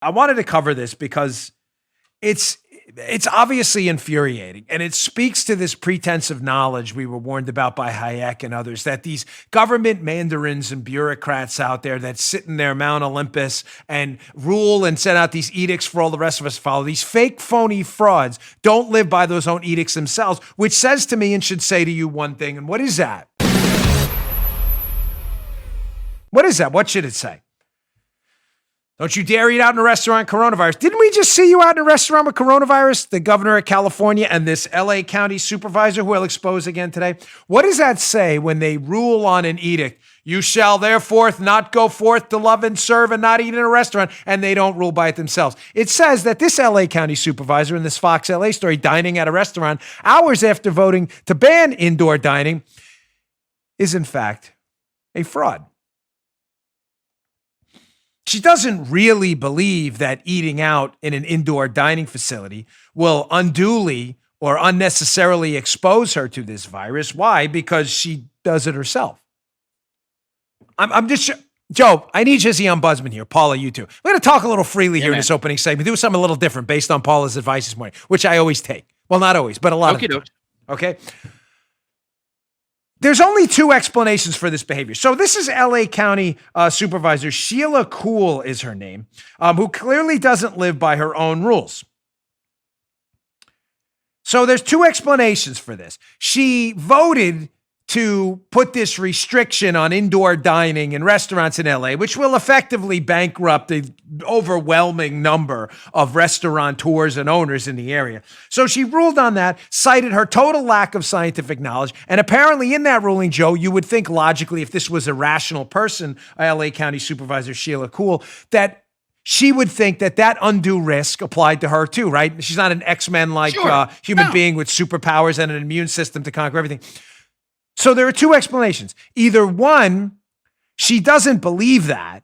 I wanted to cover this because it's obviously infuriating, and it speaks to this pretense of knowledge we were warned about by Hayek and others, that these government mandarins and bureaucrats out there that sit in their Mount Olympus and rule and send out these edicts for all the rest of us to follow, these fake, phony frauds don't live by those own edicts themselves, which says to me and should say to you one thing. And what is that? What is that? What should it say? Don't you dare eat out in a restaurant, coronavirus. Didn't we just see you out in a restaurant with coronavirus? The governor of California and this LA County supervisor who I'll expose again today. What does that say when they rule on an edict? You shall therefore not go forth to love and serve and not eat in a restaurant, and they don't rule by it themselves. It says that this LA County supervisor in this Fox LA story dining at a restaurant hours after voting to ban indoor dining is in fact a fraud. She doesn't really believe that eating out in an indoor dining facility will unduly or unnecessarily expose her to this virus. Why? Because she does it herself. I'm just, Joe, I need you as the ombudsman here. Paula, you too. We're going to talk a little freely here in this opening segment. Do something a little different based on Paula's advice this morning, which I always take. Well, not always, but a lot of times. Okay. There's only two explanations for this behavior. So this is LA County Supervisor Sheila Kuhl is her name, who clearly doesn't live by her own rules. So there's two explanations for this. She voted to put this restriction on indoor dining in restaurants in LA, which will effectively bankrupt the overwhelming number of restaurateurs and owners in the area. So she ruled on that, cited her total lack of scientific knowledge. And apparently in that ruling, Joe, you would think logically, if this was a rational person, LA County Supervisor Sheila Kuhl, that she would think that that undue risk applied to her too, right? She's not an X-Men-like human being with superpowers and an immune system to conquer everything. So there are two explanations. Either one, she doesn't believe that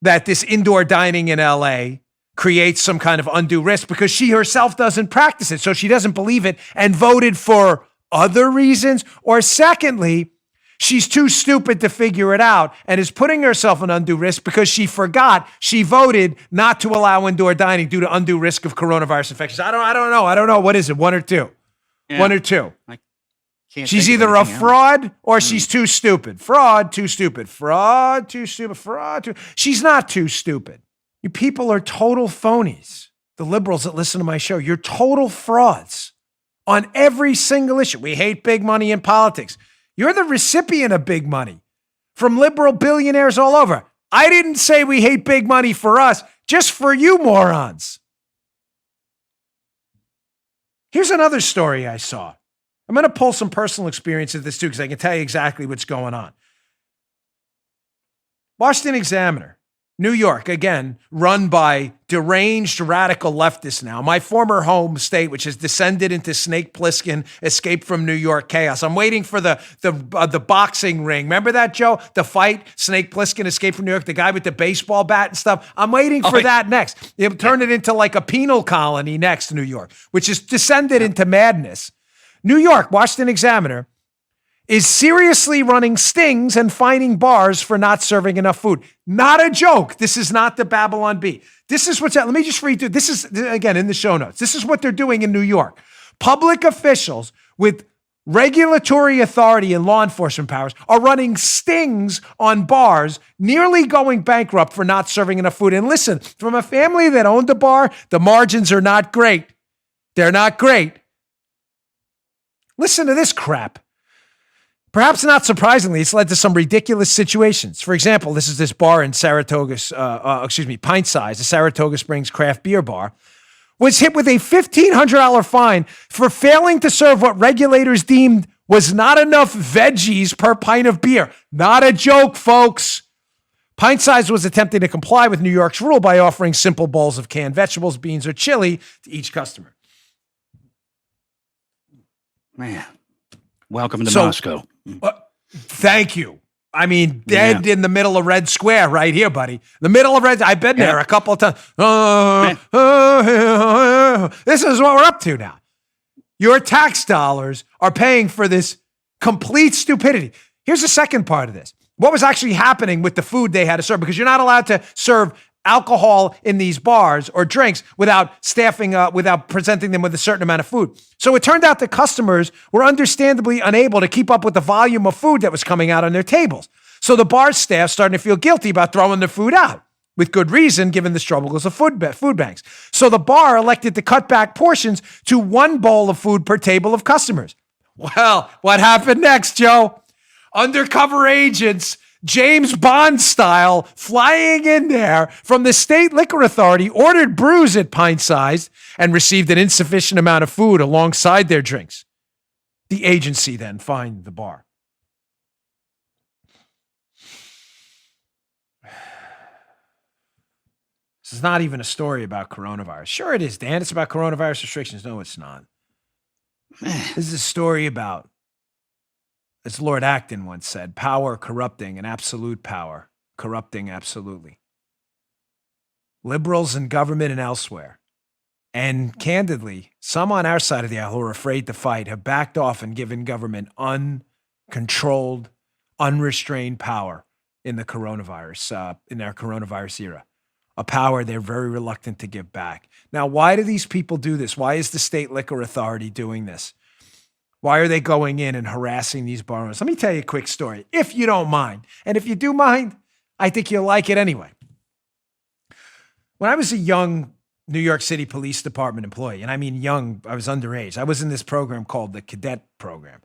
this indoor dining in LA creates some kind of undue risk because she herself doesn't practice it. So she doesn't believe it and voted for other reasons. Or secondly, she's too stupid to figure it out and is putting herself in undue risk because she forgot she voted not to allow indoor dining due to undue risk of coronavirus infections. I don't know. What is it? One or two? Yeah. One or two? She's either a fraud or she's too stupid. Fraud, too stupid. Fraud, too stupid. Fraud, too... She's not too stupid. You people are total phonies. The liberals that listen to my show, you're total frauds on every single issue. We hate big money in politics. You're the recipient of big money from liberal billionaires all over. I didn't say we hate big money for us, just for you morons. Here's another story I saw. I'm going to pull some personal experience into this too, because I can tell you exactly what's going on. Washington Examiner, New York, again, run by deranged radical leftists now. My former home state, which has descended into Snake Plissken, escaped from New York chaos. I'm waiting for the boxing ring. Remember that, Joe? The fight, Snake Plissken escaped from New York, the guy with the baseball bat and stuff. I'm waiting for that next. They'll turn it into like a penal colony next, New York, which has descended into madness. New York, Washington Examiner, is seriously running stings and fining bars for not serving enough food. Not a joke. This is not the Babylon Bee. This is what's, let me just read through. This is, again, in the show notes. This is what they're doing in New York. Public officials with regulatory authority and law enforcement powers are running stings on bars, nearly going bankrupt for not serving enough food. And listen, from a family that owned a bar, the margins are not great. They're not great. Listen to this crap. Perhaps not surprisingly, it's led to some ridiculous situations. For example, this is this bar in Pint Size, the Saratoga Springs craft beer bar, was hit with a $1,500 fine for failing to serve what regulators deemed was not enough veggies per pint of beer. Not a joke, folks. Pint Size was attempting to comply with New York's rule by offering simple bowls of canned vegetables, beans, or chili to each customer. Man, welcome to Moscow. Thank you. I mean, dead in the middle of Red Square right here, buddy. The middle of Red. I've been there a couple of times. This is what we're up to now. Your tax dollars are paying for this complete stupidity. Here's the second part of this. What was actually happening with the food they had to serve? Because you're not allowed to serve alcohol in these bars or drinks without without presenting them with a certain amount of food. So it turned out that customers were understandably unable to keep up with the volume of food that was coming out on their tables. So the bar staff started to feel guilty about throwing their food out, with good reason, given the struggles of food banks. So the bar elected to cut back portions to 1 bowl of food per table of customers. Well, what happened next, Joe? Undercover agents, James Bond style, flying in there from the state liquor authority, ordered brews at pint-sized and received an insufficient amount of food alongside their drinks. The agency then fined the bar. This is not even a story about coronavirus. Sure it is, Dan. It's about coronavirus restrictions. No, it's not. This is a story about, as Lord Acton once said, power corrupting and absolute power corrupting absolutely. Liberals in government and elsewhere, and candidly, some on our side of the aisle who are afraid to fight, have backed off and given government uncontrolled, unrestrained power in the coronavirus, in our coronavirus era. A power they're very reluctant to give back. Now, why do these people do this? Why is the state liquor authority doing this? Why are they going in and harassing these bar owners? Let me tell you a quick story, if you don't mind. And if you do mind, I think you'll like it anyway. When I was a young New York City Police Department employee, and I mean young, I was underage. I was in this program called the cadet program,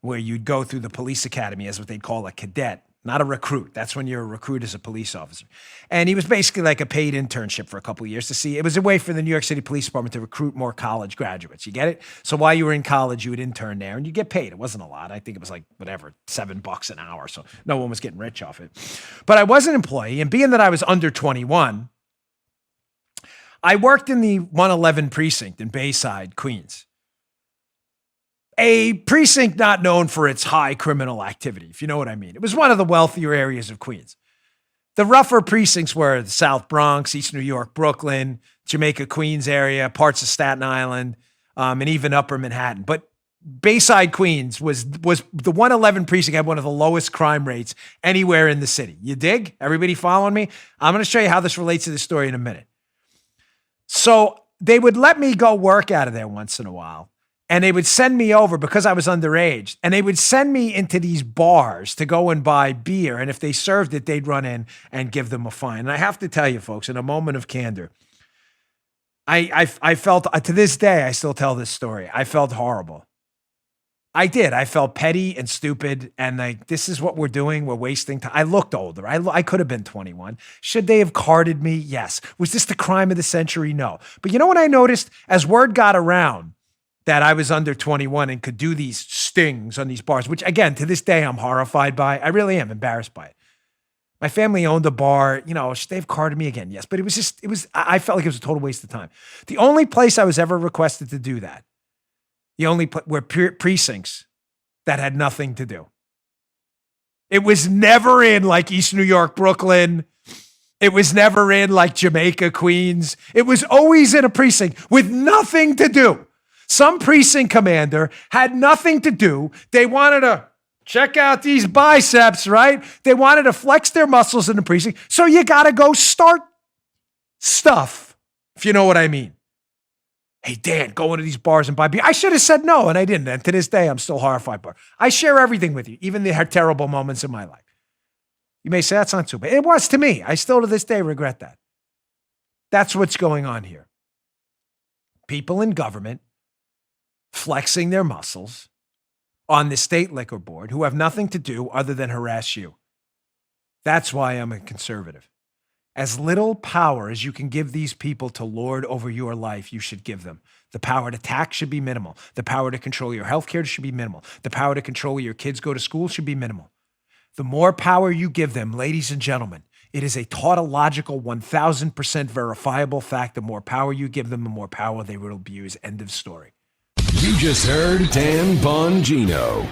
where you'd go through the police academy as what they'd call a cadet. Not a recruit. That's when you're a recruit as a police officer. And he was basically like a paid internship for a couple of years to see. It was a way for the New York City Police Department to recruit more college graduates. You get it? So while you were in college, you would intern there and you get paid. It wasn't a lot. I think it was like, whatever, $7 an hour. So no one was getting rich off it. But I was an employee, and being that I was under 21, I worked in the 111 precinct in Bayside, Queens. A precinct not known for its high criminal activity, if you know what I mean. It was one of the wealthier areas of Queens. The rougher precincts were the South Bronx, East New York, Brooklyn, Jamaica, Queens area, parts of Staten Island, and even Upper Manhattan. But Bayside, Queens was the 111 precinct had one of the lowest crime rates anywhere in the city. You dig? Everybody following me? I'm going to show you how this relates to the story in a minute. So they would let me go work out of there once in a while. And they would send me over because I was underage, and they would send me into these bars to go and buy beer. And if they served it, they'd run in and give them a fine. And I have to tell you, folks, in a moment of candor, I felt, to this day, I still tell this story. I felt horrible. I did. I felt petty and stupid. And like, this is what we're doing. We're wasting time. I looked older. I could have been 21. Should they have carded me? Yes. Was this the crime of the century? No. But you know what I noticed? As word got around that I was under 21 and could do these stings on these bars, which again, to this day, I'm horrified by. I really am embarrassed by it. My family owned a bar, they've carded me again. Yes. But I felt like it was a total waste of time. The only place I was ever requested to do that, were precincts that had nothing to do. It was never in like East New York, Brooklyn. It was never in like Jamaica, Queens. It was always in a precinct with nothing to do. Some precinct commander had nothing to do. They wanted to check out these biceps, right? They wanted to flex their muscles in the precinct. So you got to go start stuff, if you know what I mean. Hey, Dan, go into these bars and buy beer. I should have said no, and I didn't. And to this day, I'm still horrified by it. I share everything with you, even the terrible moments in my life. You may say, that's not too bad. It was to me. I still to this day regret that. That's what's going on here. People in government flexing their muscles on the state liquor board who have nothing to do other than harass you. That's why I'm a conservative. As little power as you can give these people to lord over your life, you should give them. The power to tax should be minimal. The power to control your healthcare should be minimal. The power to control where your kids go to school should be minimal. The more power you give them, ladies and gentlemen, it is a tautological 1,000% verifiable fact. The more power you give them, the more power they will abuse. End of story. You just heard Dan Bongino.